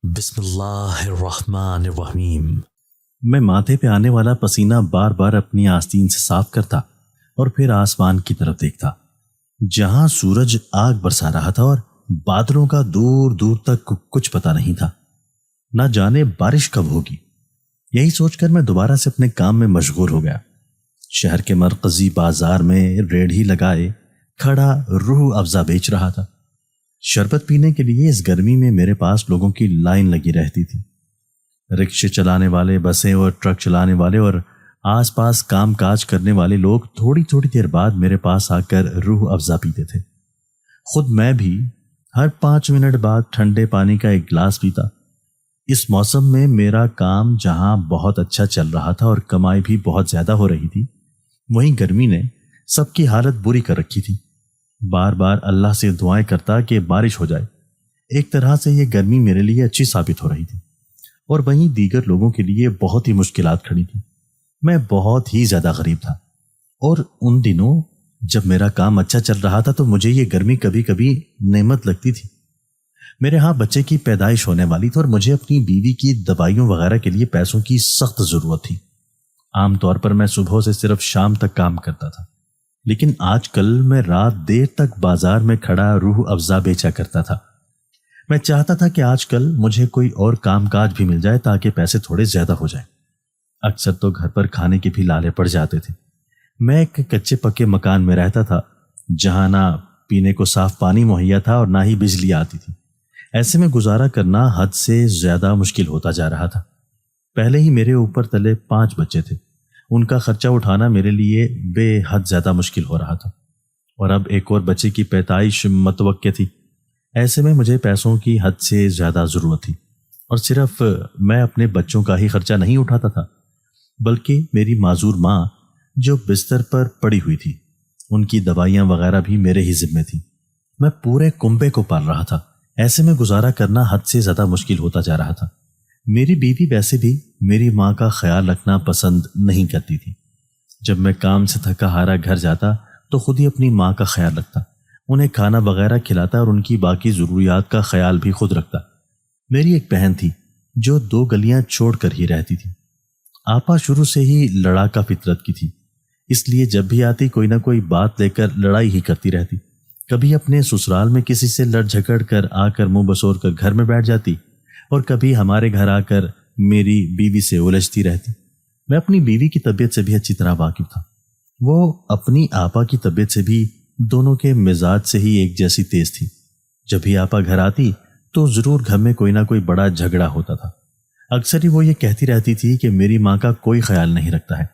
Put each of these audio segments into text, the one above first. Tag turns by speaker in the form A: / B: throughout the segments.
A: بسم اللہ الرحمن الرحیم۔
B: میں ماتھے پہ آنے والا پسینہ بار بار اپنی آستین سے صاف کرتا اور پھر آسمان کی طرف دیکھتا جہاں سورج آگ برسا رہا تھا اور بادلوں کا دور دور تک کچھ پتہ نہیں تھا۔ نہ جانے بارش کب ہوگی، یہی سوچ کر میں دوبارہ سے اپنے کام میں مشغول ہو گیا۔ شہر کے مرکزی بازار میں ریڑھی لگائے کھڑا روح افزا بیچ رہا تھا۔ شربت پینے کے لیے اس گرمی میں میرے پاس لوگوں کی لائن لگی رہتی تھی۔ رکشے چلانے والے، بسیں اور ٹرک چلانے والے اور آس پاس کام کاج کرنے والے لوگ تھوڑی تھوڑی دیر بعد میرے پاس آ کر روح افزا پیتے تھے۔ خود میں بھی ہر 5 منٹ بعد ٹھنڈے پانی کا ایک گلاس پیتا۔ اس موسم میں میرا کام جہاں بہت اچھا چل رہا تھا اور کمائی بھی بہت زیادہ ہو رہی تھی، وہیں گرمی نے سب کی حالت بری کر رکھی تھی۔ بار بار اللہ سے دعائیں کرتا کہ بارش ہو جائے۔ ایک طرح سے یہ گرمی میرے لیے اچھی ثابت ہو رہی تھی اور وہیں دیگر لوگوں کے لیے بہت ہی مشکلات کھڑی تھیں۔ میں بہت ہی زیادہ غریب تھا اور ان دنوں جب میرا کام اچھا چل رہا تھا تو مجھے یہ گرمی کبھی کبھی نعمت لگتی تھی۔ میرے ہاں بچے کی پیدائش ہونے والی تھی اور مجھے اپنی بیوی کی دوائیوں وغیرہ کے لیے پیسوں کی سخت ضرورت تھی۔ عام طور پر میں صبح سے صرف شام تک کام کرتا تھا، لیکن آج کل میں رات دیر تک بازار میں کھڑا روح افزا بیچا کرتا تھا۔ میں چاہتا تھا کہ آج کل مجھے کوئی اور کام کاج بھی مل جائے تاکہ پیسے تھوڑے زیادہ ہو جائیں۔ اکثر تو گھر پر کھانے کے بھی لالے پڑ جاتے تھے۔ میں ایک کچے پکے مکان میں رہتا تھا جہاں نہ پینے کو صاف پانی مہیا تھا اور نہ ہی بجلی آتی تھی۔ ایسے میں گزارا کرنا حد سے زیادہ مشکل ہوتا جا رہا تھا۔ پہلے ہی میرے اوپر تلے 5 بچے تھے، ان کا خرچہ اٹھانا میرے لیے بے حد زیادہ مشکل ہو رہا تھا، اور اب ایک اور بچے کی پیدائش متوقع تھی۔ ایسے میں مجھے پیسوں کی حد سے زیادہ ضرورت تھی، اور صرف میں اپنے بچوں کا ہی خرچہ نہیں اٹھاتا تھا بلکہ میری معذور ماں جو بستر پر پڑی ہوئی تھی، ان کی دوائیاں وغیرہ بھی میرے ہی ذمے تھیں۔ میں پورے کنبے کو پال رہا تھا۔ ایسے میں گزارا کرنا حد سے زیادہ مشکل ہوتا جا رہا تھا۔ میری بیوی ویسے بھی میری ماں کا خیال رکھنا پسند نہیں کرتی تھی۔ جب میں کام سے تھکا ہارا گھر جاتا تو خود ہی اپنی ماں کا خیال رکھتا، انہیں کھانا وغیرہ کھلاتا اور ان کی باقی ضروریات کا خیال بھی خود رکھتا۔ میری ایک بہن تھی جو 2 گلیاں چھوڑ کر ہی رہتی تھی۔ آپا شروع سے ہی لڑاکا فطرت کی تھی، اس لیے جب بھی آتی کوئی نہ کوئی بات لے کر لڑائی ہی کرتی رہتی۔ کبھی اپنے سسرال میں کسی سے لڑ جھگڑ کر آ کر منہ بسور کر گھر میں بیٹھ جاتی اور کبھی ہمارے گھر آ کر میری بیوی سے الجھتی رہتی۔ میں اپنی بیوی کی طبیعت سے بھی اچھی طرح واقف تھا۔ وہ اپنی آپا کی طبیعت سے بھی دونوں کے مزاج سے ہی ایک جیسی تیز تھی۔ جب بھی آپا گھر آتی تو ضرور گھر میں کوئی نہ کوئی بڑا جھگڑا ہوتا تھا۔ اکثر ہی وہ یہ کہتی رہتی تھی کہ میری ماں کا کوئی خیال نہیں رکھتا ہے،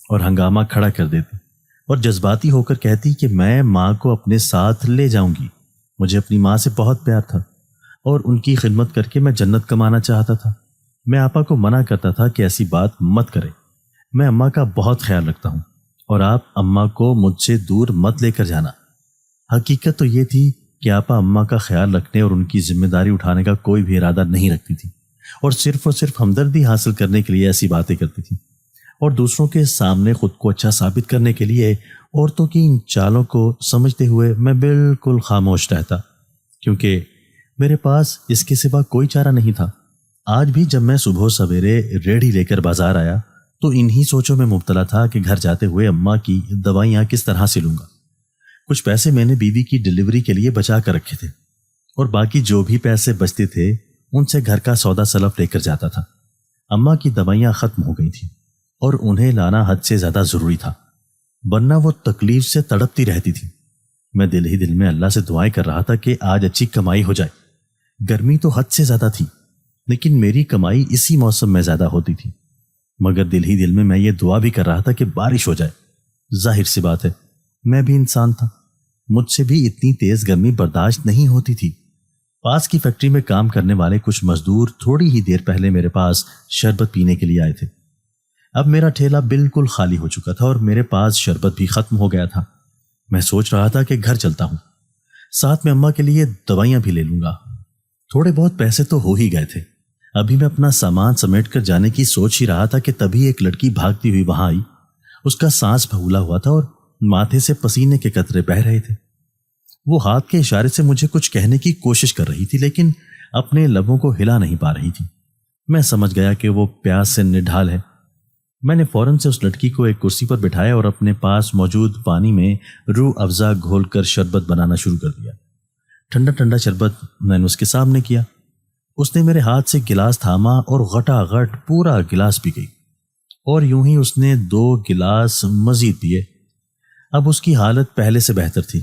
B: اور ہنگامہ کھڑا کر دیتی اور جذباتی ہو کر کہتی کہ میں ماں کو اپنے ساتھ لے جاؤں گی۔ مجھے اپنی ماں سے بہت پیار تھا اور ان کی خدمت کر کے میں جنت کمانا چاہتا تھا۔ میں آپا کو منع کرتا تھا کہ ایسی بات مت کرے، میں اماں کا بہت خیال رکھتا ہوں اور آپ اماں کو مجھ سے دور مت لے کر جانا۔ حقیقت تو یہ تھی کہ آپا اماں کا خیال رکھنے اور ان کی ذمہ داری اٹھانے کا کوئی بھی ارادہ نہیں رکھتی تھی، اور صرف ہمدردی حاصل کرنے کے لیے ایسی باتیں کرتی تھی، اور دوسروں کے سامنے خود کو اچھا ثابت کرنے کے لیے عورتوں کی ان چالوں کو سمجھتے ہوئے میں بالکل خاموش رہتا، کیونکہ میرے پاس اس کے سوا کوئی چارہ نہیں تھا۔ آج بھی جب میں صبح سویرے ریڑھی لے کر بازار آیا تو انہی سوچوں میں مبتلا تھا کہ گھر جاتے ہوئے اماں کی دوائیاں کس طرح سے لوں گا۔ کچھ پیسے میں نے بیوی کی ڈلیوری کے لیے بچا کر رکھے تھے، اور باقی جو بھی پیسے بچتے تھے ان سے گھر کا سودا سلف لے کر جاتا تھا۔ اماں کی دوائیاں ختم ہو گئی تھیں اور انہیں لانا حد سے زیادہ ضروری تھا، ورنہ وہ تکلیف سے تڑپتی رہتی تھی۔ میں دل ہی دل میں اللہ سے دعائیں کر رہا تھا کہ آج اچھی کمائی ہو جائے۔ گرمی تو حد سے زیادہ تھی، لیکن میری کمائی اسی موسم میں زیادہ ہوتی تھی، مگر دل ہی دل میں یہ دعا بھی کر رہا تھا کہ بارش ہو جائے۔ ظاہر سی بات ہے، میں بھی انسان تھا، مجھ سے بھی اتنی تیز گرمی برداشت نہیں ہوتی تھی۔ پاس کی فیکٹری میں کام کرنے والے کچھ مزدور تھوڑی ہی دیر پہلے میرے پاس شربت پینے کے لیے آئے تھے۔ اب میرا ٹھیلا بالکل خالی ہو چکا تھا اور میرے پاس شربت بھی ختم ہو گیا تھا۔ میں سوچ رہا تھا کہ گھر چلتا ہوں، ساتھ میں اماں کے لیے دوائیاں بھی لے لوں گا۔ تھوڑے بہت پیسے تو ہو ہی گئے تھے۔ ابھی میں اپنا سامان سمیٹ کر جانے کی سوچ ہی رہا تھا کہ تبھی ایک لڑکی بھاگتی ہوئی وہاں آئی۔ اس کا سانس پھولا ہوا تھا اور ماتھے سے پسینے کے قطرے بہہ رہے تھے۔ وہ ہاتھ کے اشارے سے مجھے کچھ کہنے کی کوشش کر رہی تھی، لیکن اپنے لبوں کو ہلا نہیں پا رہی تھی۔ میں سمجھ گیا کہ وہ پیاس سے نڈھال ہے۔ میں نے فوراً سے اس لڑکی کو ایک کرسی پر بٹھایا اور اپنے پاس موجود پانی میں روح افزا گھول کر شربت بنانا شروع کر دیا۔ ٹھنڈا ٹھنڈا شربت میں نے اس کے سامنے کیا۔ اس نے میرے ہاتھ سے گلاس تھاما اور غٹا غٹ پورا گلاس پی گئی، اور یوں ہی اس نے 2 گلاس مزید پیے۔ اب اس کی حالت پہلے سے بہتر تھی۔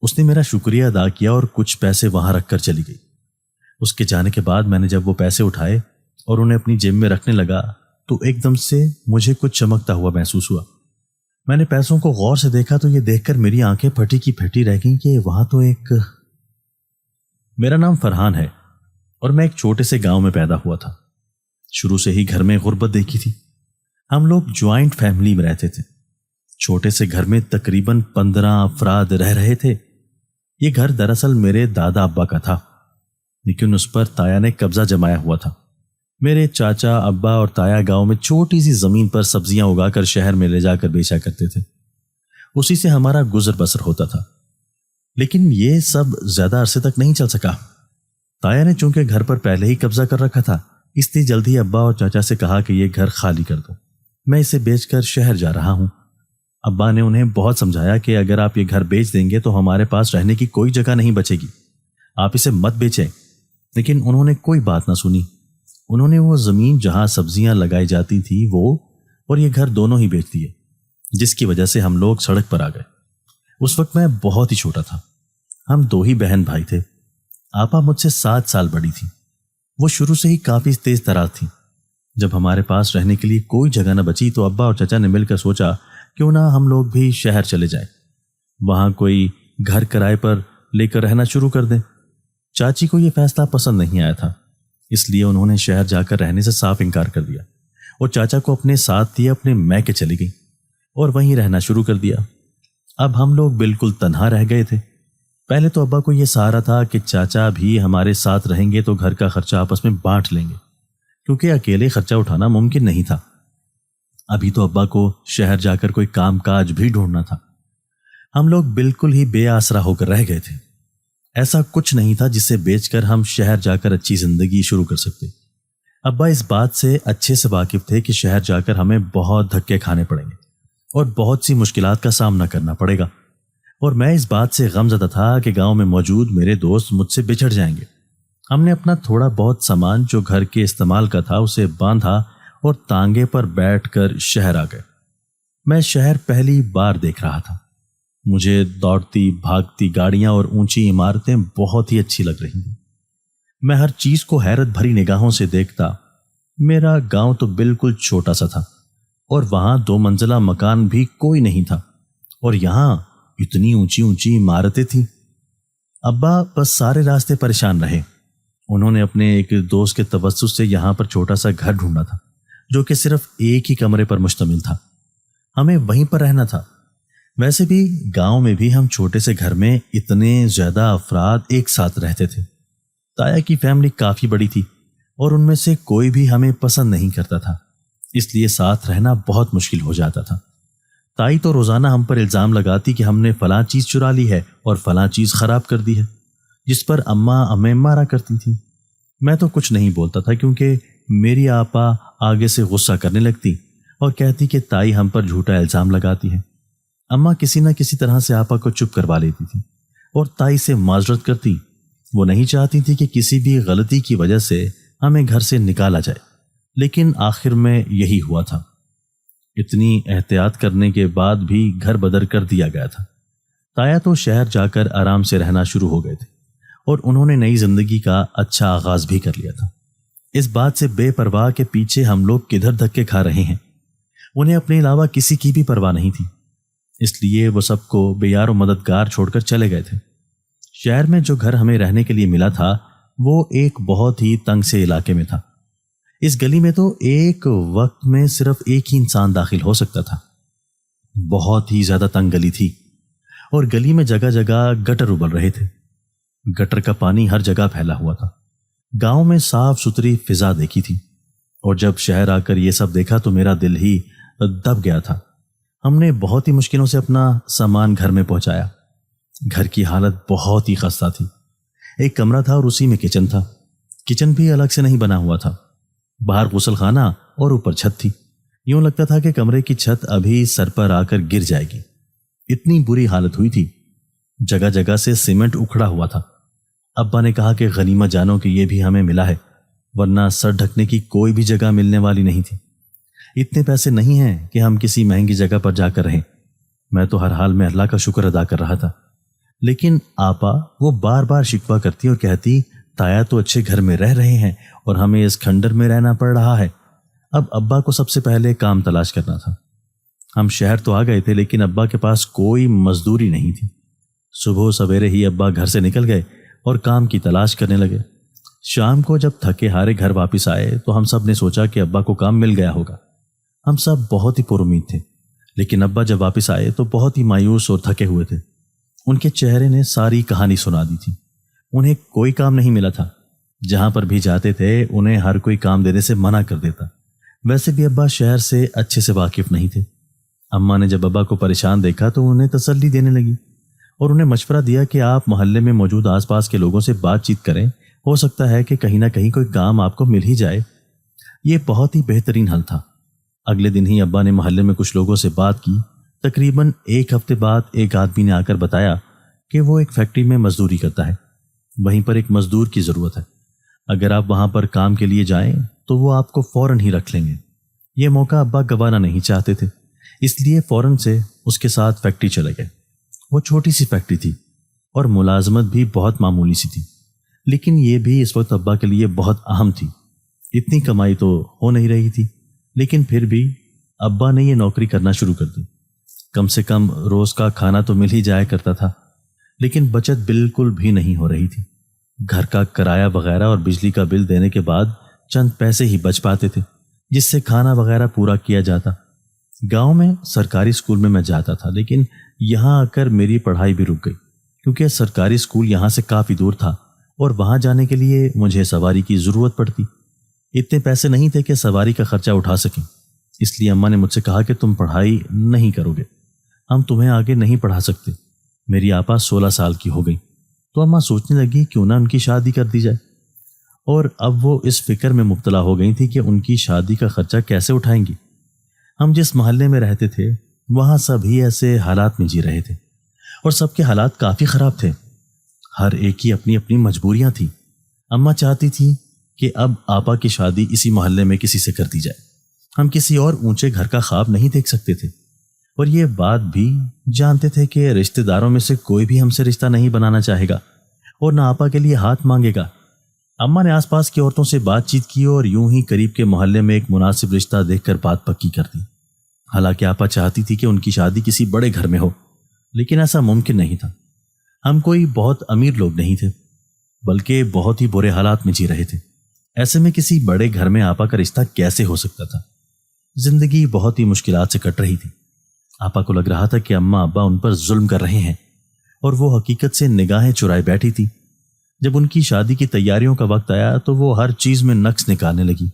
B: اس نے میرا شکریہ ادا کیا اور کچھ پیسے وہاں رکھ کر چلی گئی۔ اس کے جانے کے بعد میں نے جب وہ پیسے اٹھائے اور انہیں اپنی جیب میں رکھنے لگا تو ایک دم سے مجھے کچھ چمکتا ہوا محسوس ہوا۔ میں نے پیسوں کو غور سے دیکھا تو یہ دیکھ کر میری آنکھیں پھٹی کی پھٹی رہ گئیں کہ وہاں تو ایک… میرا نام فرحان ہے اور میں ایک چھوٹے سے گاؤں میں پیدا ہوا تھا۔ شروع سے ہی گھر میں غربت دیکھی تھی۔ ہم لوگ جوائنٹ فیملی میں رہتے تھے۔ چھوٹے سے گھر میں تقریباً 15 افراد رہ رہے تھے۔ یہ گھر دراصل میرے دادا ابا کا تھا، لیکن اس پر تایا نے قبضہ جمایا ہوا تھا۔ میرے چاچا ابا اور تایا گاؤں میں چھوٹی سی زمین پر سبزیاں اگا کر شہر میں لے جا کر بیچا کرتے تھے۔ اسی سے ہمارا گزر بسر ہوتا تھا، لیکن یہ سب زیادہ عرصے تک نہیں چل سکا۔ تایا نے چونکہ گھر پر پہلے ہی قبضہ کر رکھا تھا، اس لیے جلدی ابا اور چاچا سے کہا کہ یہ گھر خالی کر دو، میں اسے بیچ کر شہر جا رہا ہوں۔ ابا نے انہیں بہت سمجھایا کہ اگر آپ یہ گھر بیچ دیں گے تو ہمارے پاس رہنے کی کوئی جگہ نہیں بچے گی، آپ اسے مت بیچیں، لیکن انہوں نے کوئی بات نہ سنی۔ انہوں نے وہ زمین جہاں سبزیاں لگائی جاتی تھی وہ اور یہ گھر دونوں ہی بیچ دیے، جس کی وجہ سے ہم لوگ سڑک پر آ گئے۔ اس وقت میں بہت ہی چھوٹا تھا۔ ہم 2 ہی بہن بھائی تھے۔ آپا مجھ سے 7 سال بڑی تھی۔ وہ شروع سے ہی کافی تیز تراز تھی۔ جب ہمارے پاس رہنے کے لیے کوئی جگہ نہ بچی تو ابا اور چچا نے مل کر سوچا کیوں نہ ہم لوگ بھی شہر چلے جائیں، وہاں کوئی گھر کرائے پر لے کر رہنا شروع کر دیں۔ چاچی کو یہ فیصلہ پسند نہیں آیا تھا، اس لیے انہوں نے شہر جا کر رہنے سے صاف انکار کر دیا اور چاچا کو اپنے ساتھ دیے اپنے میکے چلی گئی اور وہیں رہنا شروع کر دیا۔ اب ہم لوگ بالکل تنہا رہ گئے تھے۔ پہلے تو ابا کو یہ سہارا تھا کہ چاچا بھی ہمارے ساتھ رہیں گے تو گھر کا خرچہ آپس میں بانٹ لیں گے، کیونکہ اکیلے خرچہ اٹھانا ممکن نہیں تھا۔ ابھی تو ابا کو شہر جا کر کوئی کام کاج بھی ڈھونڈنا تھا۔ ہم لوگ بالکل ہی بے آسرا ہو کر رہ گئے تھے۔ ایسا کچھ نہیں تھا جسے بیچ کر ہم شہر جا کر اچھی زندگی شروع کر سکتے۔ ابا اس بات سے اچھے سے واقف تھے کہ شہر جا کر ہمیں بہت دھکے کھانے پڑیں گے اور بہت سی مشکلات کا سامنا کرنا پڑے گا، اور میں اس بات سے غمزدہ تھا کہ گاؤں میں موجود میرے دوست مجھ سے بچھڑ جائیں گے۔ ہم نے اپنا تھوڑا بہت سامان جو گھر کے استعمال کا تھا اسے باندھا اور تانگے پر بیٹھ کر شہر آ گئے۔ میں شہر پہلی بار دیکھ رہا تھا۔ مجھے دوڑتی بھاگتی گاڑیاں اور اونچی عمارتیں بہت ہی اچھی لگ رہی تھیں۔ میں ہر چیز کو حیرت بھری نگاہوں سے دیکھتا۔ میرا گاؤں تو بالکل چھوٹا سا تھا اور وہاں 2 منزلہ مکان بھی کوئی نہیں تھا، اور یہاں اتنی اونچی اونچی عمارتیں تھیں۔ ابا بس سارے راستے پریشان رہے۔ انہوں نے اپنے ایک دوست کے توسط سے یہاں پر چھوٹا سا گھر ڈھونڈا تھا جو کہ صرف ایک ہی کمرے پر مشتمل تھا۔ ہمیں وہیں پر رہنا تھا۔ ویسے بھی گاؤں میں بھی ہم چھوٹے سے گھر میں اتنے زیادہ افراد ایک ساتھ رہتے تھے۔ تایا کی فیملی کافی بڑی تھی اور ان میں سے کوئی بھی ہمیں پسند نہیں کرتا تھا، اس لیے ساتھ رہنا بہت مشکل ہو جاتا تھا۔ تائی تو روزانہ ہم پر الزام لگاتی کہ ہم نے فلاں چیز چرا لی ہے اور فلاں چیز خراب کر دی ہے، جس پر اماں ہمیں مارا کرتی تھیں۔ میں تو کچھ نہیں بولتا تھا کیونکہ میری آپا آگے سے غصہ کرنے لگتی اور کہتی کہ تائی ہم پر جھوٹا الزام لگاتی ہے۔ اماں کسی نہ کسی طرح سے آپا کو چپ کروا لیتی تھی اور تائی سے معذرت کرتی۔ وہ نہیں چاہتی تھی کہ کسی بھی غلطی کی وجہ سے ہمیں گھر سے نکالا جائے، لیکن آخر میں یہی ہوا تھا۔ اتنی احتیاط کرنے کے بعد بھی گھر بدر کر دیا گیا تھا۔ تایا تو شہر جا کر آرام سے رہنا شروع ہو گئے تھے اور انہوں نے نئی زندگی کا اچھا آغاز بھی کر لیا تھا، اس بات سے بے پرواہ کہ پیچھے ہم لوگ کدھر دھکے کھا رہے ہیں۔ انہیں اپنے علاوہ کسی کی بھی پرواہ نہیں تھی، اس لیے وہ سب کو بے یار و مددگار چھوڑ کر چلے گئے تھے۔ شہر میں جو گھر ہمیں رہنے کے لیے ملا تھا وہ ایک بہت ہی تنگ سے علاقے میں تھا۔ اس گلی میں تو ایک وقت میں صرف ایک ہی انسان داخل ہو سکتا تھا۔ بہت ہی زیادہ تنگ گلی تھی اور گلی میں جگہ جگہ گٹر ابل رہے تھے۔ گٹر کا پانی ہر جگہ پھیلا ہوا تھا۔ گاؤں میں صاف ستھری فضا دیکھی تھی، اور جب شہر آ کر یہ سب دیکھا تو میرا دل ہی دب گیا تھا۔ ہم نے بہت ہی مشکلوں سے اپنا سامان گھر میں پہنچایا۔ گھر کی حالت بہت ہی خستہ تھی۔ ایک کمرہ تھا اور اسی میں کچن تھا۔ کچن بھی الگ سے نہیں بنا ہوا تھا، باہر غسل خانہ اور اوپر چھت تھی۔ یوں لگتا تھا کہ کمرے کی چھت ابھی سر پر آ کر گر جائے گی، اتنی بری حالت ہوئی تھی۔ جگہ جگہ سے سیمنٹ اکھڑا ہوا تھا۔ ابا نے کہا کہ غنیمت جانو کہ یہ بھی ہمیں ملا ہے، ورنہ سر ڈھکنے کی کوئی بھی جگہ ملنے والی نہیں تھی۔ اتنے پیسے نہیں ہیں کہ ہم کسی مہنگی جگہ پر جا کر رہیں۔ میں تو ہر حال میں اللہ کا شکر ادا کر رہا تھا، لیکن آپا وہ بار بار شکوہ کرتی اور کہتی تایا تو اچھے گھر میں رہ رہے ہیں اور ہمیں اس کھنڈر میں رہنا پڑ رہا ہے۔ اب ابا کو سب سے پہلے کام تلاش کرنا تھا۔ ہم شہر تو آ گئے تھے، لیکن ابا کے پاس کوئی مزدوری نہیں تھی۔ صبح سویرے ہی ابا گھر سے نکل گئے اور کام کی تلاش کرنے لگے۔ شام کو جب تھکے ہارے گھر واپس آئے تو ہم سب نے سوچا کہ ابا کو کام مل گیا ہوگا۔ ہم سب بہت ہی پر امید تھے، لیکن ابا جب واپس آئے تو بہت ہی مایوس اور تھکے ہوئے تھے۔ ان کے چہرے نے ساری کہانی سنا دی تھی۔ انہیں کوئی کام نہیں ملا تھا، جہاں پر بھی جاتے تھے انہیں ہر کوئی کام دینے سے منع کر دیتا۔ ویسے بھی ابا شہر سے اچھے سے واقف نہیں تھے۔ اماں نے جب ابا کو پریشان دیکھا تو انہیں تسلی دینے لگی اور انہیں مشورہ دیا کہ آپ محلے میں موجود آس پاس کے لوگوں سے بات چیت کریں، ہو سکتا ہے کہ کہیں نہ کہیں کوئی کام آپ کو مل ہی جائے۔ یہ بہت ہی بہترین حل تھا۔ اگلے دن ہی ابا نے محلے میں کچھ لوگوں سے بات کی۔ تقریباً ایک ہفتے بعد ایک آدمی نے آ کر بتایا کہ وہ ایک فیکٹری میں مزدوری کرتا ہے، وہیں پر ایک مزدور کی ضرورت ہے۔ اگر آپ وہاں پر کام کے لیے جائیں تو وہ آپ کو فوراً ہی رکھ لیں گے۔ یہ موقع ابا گنوانا نہیں چاہتے تھے، اس لیے فوراً سے اس کے ساتھ فیکٹری چلے گئے۔ وہ چھوٹی سی فیکٹری تھی اور ملازمت بھی بہت معمولی سی تھی، لیکن یہ بھی اس وقت ابا کے لیے بہت اہم تھی۔ اتنی کمائی تو ہو نہیں رہی تھی، لیکن پھر بھی ابا نے یہ نوکری کرنا شروع کر دی۔ کم سے کم روز کا کھانا تو مل ہی جایا کرتا تھا، لیکن بچت بالکل بھی نہیں ہو رہی تھی۔ گھر کا کرایہ وغیرہ اور بجلی کا بل دینے کے بعد چند پیسے ہی بچ پاتے تھے، جس سے کھانا وغیرہ پورا کیا جاتا۔ گاؤں میں سرکاری اسکول میں جاتا تھا، لیکن یہاں آ کر میری پڑھائی بھی رک گئی، کیونکہ سرکاری اسکول یہاں سے کافی دور تھا اور وہاں جانے کے لیے مجھے سواری کی ضرورت پڑتی۔ اتنے پیسے نہیں تھے کہ سواری کا خرچہ اٹھا سکیں، اس لیے اماں نے مجھ سے کہا کہ تم پڑھائی نہیں کرو گے، ہم تمہیں آگے نہیں پڑھا سکتے۔ میری آپا 16 سال کی ہو گئی تو اماں سوچنے لگی کیوں نہ ان کی شادی کر دی جائے، اور اب وہ اس فکر میں مبتلا ہو گئی تھی کہ ان کی شادی کا خرچہ کیسے اٹھائیں گی۔ ہم جس محلے میں رہتے تھے وہاں سبھی ایسے حالات میں جی رہے تھے اور سب کے حالات کافی خراب تھے۔ ہر ایک کی اپنی اپنی مجبوریاں تھیں۔ اماں چاہتی تھی کہ اب آپا کی شادی اسی محلے میں کسی سے کر دی جائے۔ ہم کسی اور اونچے گھر کا خواب نہیں دیکھ سکتے تھے، اور یہ بات بھی جانتے تھے کہ رشتہ داروں میں سے کوئی بھی ہم سے رشتہ نہیں بنانا چاہے گا اور نہ آپا کے لیے ہاتھ مانگے گا۔ اماں نے آس پاس کی عورتوں سے بات چیت کی اور یوں ہی قریب کے محلے میں ایک مناسب رشتہ دیکھ کر بات پکی کر دی۔ حالانکہ آپا چاہتی تھی کہ ان کی شادی کسی بڑے گھر میں ہو، لیکن ایسا ممکن نہیں تھا۔ ہم کوئی بہت امیر لوگ نہیں تھے، بلکہ بہت ہی برے حالات میں جی رہے تھے۔ ایسے میں کسی بڑے گھر میں آپا کا رشتہ کیسے ہو سکتا تھا؟ زندگی بہت ہی مشکلات سے کٹ رہی تھی۔ آپا کو لگ رہا تھا کہ اماں ابا ان پر ظلم کر رہے ہیں، اور وہ حقیقت سے نگاہیں چرائے بیٹھی تھی۔ جب ان کی شادی کی تیاریوں کا وقت آیا تو وہ ہر چیز میں نقص نکالنے لگی۔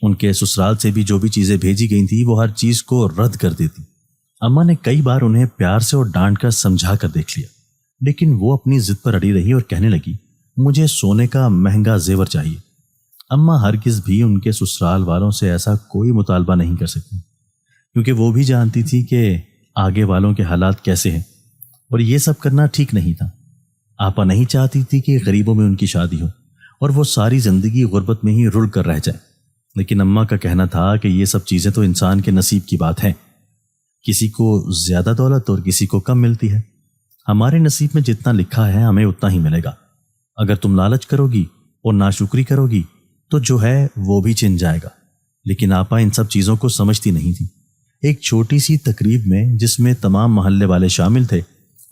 B: ان کے سسرال سے بھی جو بھی چیزیں بھیجی گئی تھیں وہ ہر چیز کو رد کر دیتی۔ اماں نے کئی بار انہیں پیار سے اور ڈانٹ کر سمجھا کر دیکھ لیا، لیکن وہ اپنی ضد پر اڑی رہی اور کہنے لگی مجھے سونے کا مہنگا زیور چاہیے۔ اماں ہرگز بھی ان کے سسرال والوں سے ایسا کوئی مطالبہ نہیں کر سکتی، کیونکہ وہ بھی جانتی تھی کہ آگے والوں کے حالات کیسے ہیں، اور یہ سب کرنا ٹھیک نہیں تھا۔ آپا نہیں چاہتی تھی کہ غریبوں میں ان کی شادی ہو اور وہ ساری زندگی غربت میں ہی رل کر رہ جائے، لیکن اماں کا کہنا تھا کہ یہ سب چیزیں تو انسان کے نصیب کی بات ہے، کسی کو زیادہ دولت اور کسی کو کم ملتی ہے۔ ہمارے نصیب میں جتنا لکھا ہے ہمیں اتنا ہی ملے گا۔ اگر تم لالچ کرو گی اور ناشکری کرو گی تو جو ہے وہ بھی چھن جائے گا۔ لیکن آپا ان سب چیزوں کو سمجھتی نہیں تھی۔ ایک چھوٹی سی تقریب میں جس میں تمام محلے والے شامل تھے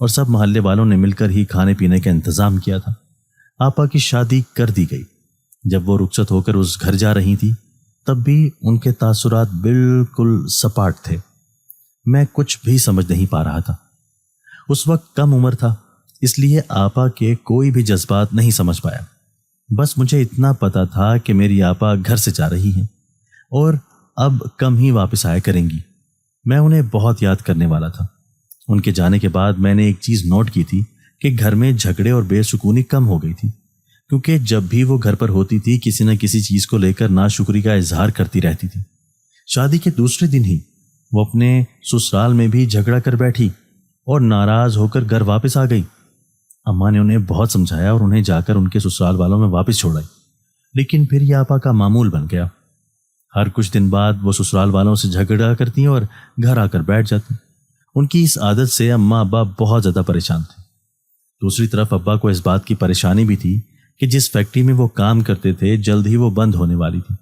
B: اور سب محلے والوں نے مل کر ہی کھانے پینے کا انتظام کیا تھا، آپا کی شادی کر دی گئی۔ جب وہ رخصت ہو کر اس گھر جا رہی تھی تب بھی ان کے تاثرات بالکل سپاٹ تھے۔ میں کچھ بھی سمجھ نہیں پا رہا تھا۔ اس وقت کم عمر تھا، اس لیے آپا کے کوئی بھی جذبات نہیں سمجھ پایا۔ بس مجھے اتنا پتا تھا کہ میری آپا گھر سے جا رہی ہیں اور اب کم ہی واپس آیا کریں گی۔ میں انہیں بہت یاد کرنے والا تھا۔ ان کے جانے کے بعد میں نے ایک چیز نوٹ کی تھی کہ گھر میں جھگڑے اور بے سکونی کم ہو گئی تھی۔ کیونکہ جب بھی وہ گھر پر ہوتی تھی کسی نہ کسی چیز کو لے کر ناشکری کا اظہار کرتی رہتی تھی۔ شادی کے دوسرے دن ہی وہ اپنے سسرال میں بھی جھگڑا کر بیٹھی اور ناراض ہو کر گھر واپس آ گئی۔ اماں نے انہیں بہت سمجھایا اور انہیں جا کر ان کے سسرال والوں میں واپس چھوڑائی، لیکن پھر یہ آپا کا معمول بن گیا۔ ہر کچھ دن بعد وہ سسرال والوں سے جھگڑا کرتی اور گھر آ کر بیٹھ جاتی۔ ان کی اس عادت سے اماں ابا بہت زیادہ پریشان تھے۔ دوسری طرف ابا کو اس بات کی پریشانی بھی تھی کہ جس فیکٹری میں وہ کام کرتے تھے جلد ہی وہ بند ہونے والی تھی۔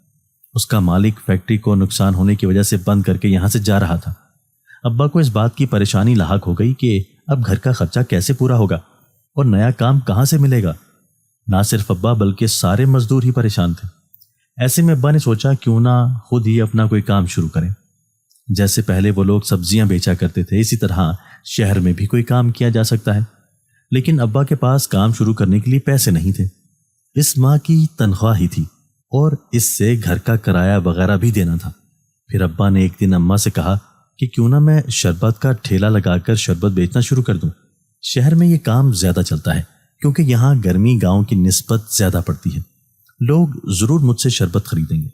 B: اس کا مالک فیکٹری کو نقصان ہونے کی وجہ سے بند کر کے یہاں سے جا رہا تھا۔ ابا کو اس بات کی پریشانی لاحق ہو گئی کہ اب گھر کا خرچہ کیسے پورا ہوگا اور نیا کام کہاں سے ملے گا۔ نہ صرف ابا بلکہ سارے مزدور ہی پریشان تھے۔ ایسے میں ابا نے سوچا کیوں نہ خود ہی اپنا کوئی کام شروع کریں۔ جیسے پہلے وہ لوگ سبزیاں بیچا کرتے تھے اسی طرح شہر میں بھی کوئی کام کیا جا سکتا ہے، لیکن ابا کے پاس کام شروع کرنے کے لیے پیسے نہیں تھے۔ اس ماہ کی تنخواہ ہی تھی اور اس سے گھر کا کرایہ وغیرہ بھی دینا تھا۔ پھر ابا نے ایک دن اماں سے کہا کہ کیوں نہ میں شربت کا ٹھیلا لگا کر شربت بیچنا شروع کر دوں۔ شہر میں یہ کام زیادہ چلتا ہے کیونکہ یہاں گرمی گاؤں کی نسبت زیادہ پڑتی ہے، لوگ ضرور مجھ سے شربت خریدیں گے۔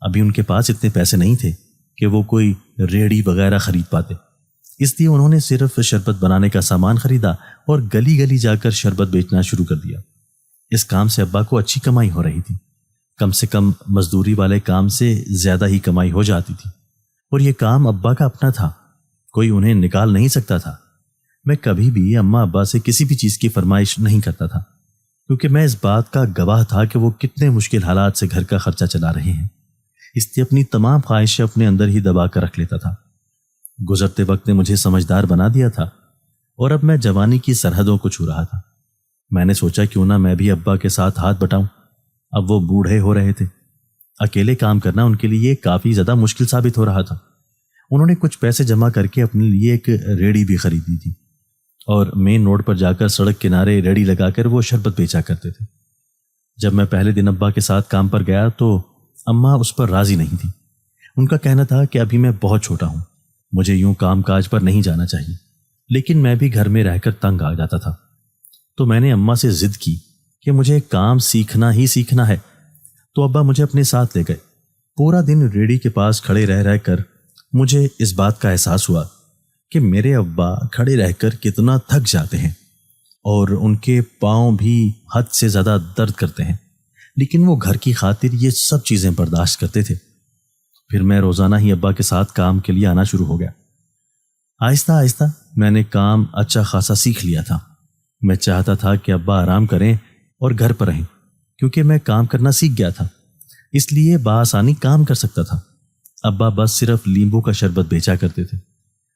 B: ابھی ان کے پاس اتنے پیسے نہیں تھے کہ وہ کوئی ریڑھی وغیرہ خرید پاتے، اس لیے انہوں نے صرف شربت بنانے کا سامان خریدا اور گلی گلی جا کر شربت بیچنا شروع کر دیا۔ اس کام سے ابا کو اچھی کمائی ہو رہی تھی، کم سے کم مزدوری والے کام سے زیادہ ہی کمائی ہو جاتی تھی، اور یہ کام ابا کا اپنا تھا، کوئی انہیں نکال نہیں سکتا تھا۔ میں کبھی بھی اماں ابا سے کسی بھی چیز کی فرمائش نہیں کرتا تھا کیونکہ میں اس بات کا گواہ تھا کہ وہ کتنے مشکل حالات سے گھر کا خرچہ چلا رہے ہیں، اس لیے اپنی تمام خواہشیں اپنے اندر ہی دبا کر رکھ لیتا تھا۔ گزرتے وقت نے مجھے سمجھدار بنا دیا تھا اور اب میں جوانی کی سرحدوں کو چھو رہا تھا۔ میں نے سوچا کیوں نہ میں بھی ابا کے ساتھ ہاتھ بٹاؤں۔ اب وہ بوڑھے ہو رہے تھے، اکیلے کام کرنا ان کے لیے کافی زیادہ مشکل ثابت ہو رہا تھا۔ انہوں نے کچھ پیسے جمع کر کے اپنے لیے ایک ریڑھی بھی خریدی تھی اور مین روڈ پر جا کر سڑک کنارے ریڑھی لگا کر وہ شربت بیچا کرتے تھے۔ جب میں پہلے دن ابا کے ساتھ کام پر گیا تو اماں اس پر راضی نہیں تھی۔ ان کا کہنا تھا کہ ابھی میں بہت چھوٹا ہوں، مجھے یوں کام کاج پر نہیں جانا چاہیے، لیکن میں بھی گھر میں رہ کر تنگ آ جاتا تھا۔ تو میں نے اماں سے ضد کی کہ مجھے کام سیکھنا ہی سیکھنا ہے، تو ابا مجھے اپنے ساتھ لے گئے۔ پورا دن ریڑھی کے پاس کھڑے رہ رہ کر مجھے اس بات کا احساس ہوا کہ میرے ابا کھڑے رہ کر کتنا تھک جاتے ہیں اور ان کے پاؤں بھی حد سے زیادہ درد کرتے ہیں، لیکن وہ گھر کی خاطر یہ سب چیزیں برداشت کرتے تھے۔ پھر میں روزانہ ہی ابا کے ساتھ کام کے لیے آنا شروع ہو گیا۔ آہستہ آہستہ میں نے کام اچھا خاصا سیکھ لیا تھا۔ میں چاہتا تھا کہ ابا آرام کریں اور گھر پر رہیں، کیونکہ میں کام کرنا سیکھ گیا تھا، اس لیے بآسانی کام کر سکتا تھا۔ ابا بس صرف لیمبو کا شربت بیچا کرتے تھے۔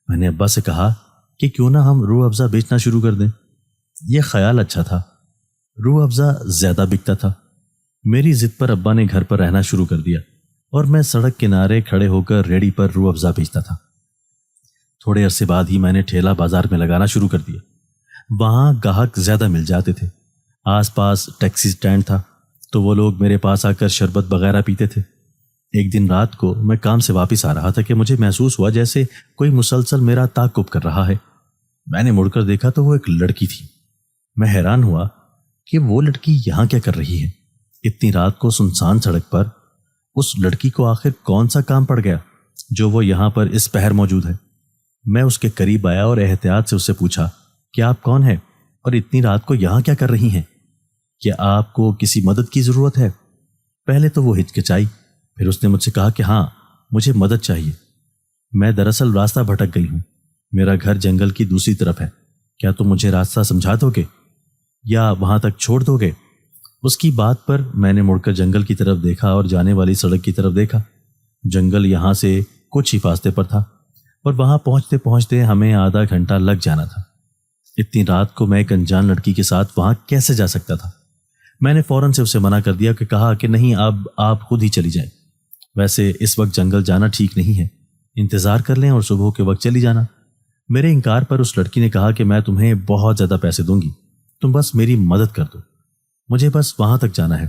B: میں نے ابا سے کہا کہ کیوں نہ ہم روح افزا بیچنا شروع کر دیں۔ یہ خیال اچھا تھا، روح افزا زیادہ بکتا تھا۔ میری ضد پر ابا نے گھر پر رہنا شروع کر دیا اور میں سڑک کنارے کھڑے ہو کر ریڑھی پر روح افزا بیچتا تھا۔ تھوڑے عرصے بعد ہی میں نے ٹھیلا بازار میں لگانا شروع کر دیا۔ وہاں گاہک زیادہ مل جاتے تھے، آس پاس ٹیکسی سٹینڈ تھا تو وہ لوگ میرے پاس آ کر شربت وغیرہ پیتے تھے۔ ایک دن رات کو میں کام سے واپس آ رہا تھا کہ مجھے محسوس ہوا جیسے کوئی مسلسل میرا تعاقب کر رہا ہے۔ میں نے مڑ کر دیکھا تو وہ ایک لڑکی تھی۔ میں حیران ہوا کہ وہ لڑکی یہاں کیا کر رہی ہے۔ اتنی رات کو سنسان سڑک پر اس لڑکی کو آخر کون سا کام پڑ گیا جو وہ یہاں پر اس پہر موجود ہے۔ میں اس کے قریب آیا اور احتیاط سے اس سے پوچھا کہ آپ کون ہیں اور اتنی رات کو یہاں کیا کر رہی ہیں؟ کیا آپ کو کسی مدد کی ضرورت ہے؟ پہلے تو وہ ہچکچائی، پھر اس نے مجھ سے کہا کہ ہاں مجھے مدد چاہیے، میں دراصل راستہ بھٹک گئی ہوں، میرا گھر جنگل کی دوسری طرف ہے، کیا تم مجھے راستہ سمجھا دو گے یا وہاں تک چھوڑ دو گے؟ اس کی بات پر میں نے مڑ کر جنگل کی طرف دیکھا اور جانے والی سڑک کی طرف دیکھا۔ جنگل یہاں سے کچھ ہی فاصلے پر تھا اور وہاں پہنچتے پہنچتے ہمیں آدھا گھنٹہ لگ جانا تھا۔ اتنی رات کو میں ایک انجان لڑکی کے ساتھ وہاں کیسے جا سکتا تھا؟ میں نے فوراً سے اسے منع کر دیا کہ کہا کہ نہیں، اب آپ خود ہی چلی جائیں، ویسے اس وقت جنگل جانا ٹھیک نہیں ہے، انتظار کر لیں اور صبح کے وقت چلی جانا۔ میرے انکار پر اس لڑکی نے کہا کہ میں تمہیں بہت زیادہ پیسے دوں گی، تم بس میری مدد کر دو، مجھے بس وہاں تک جانا ہے۔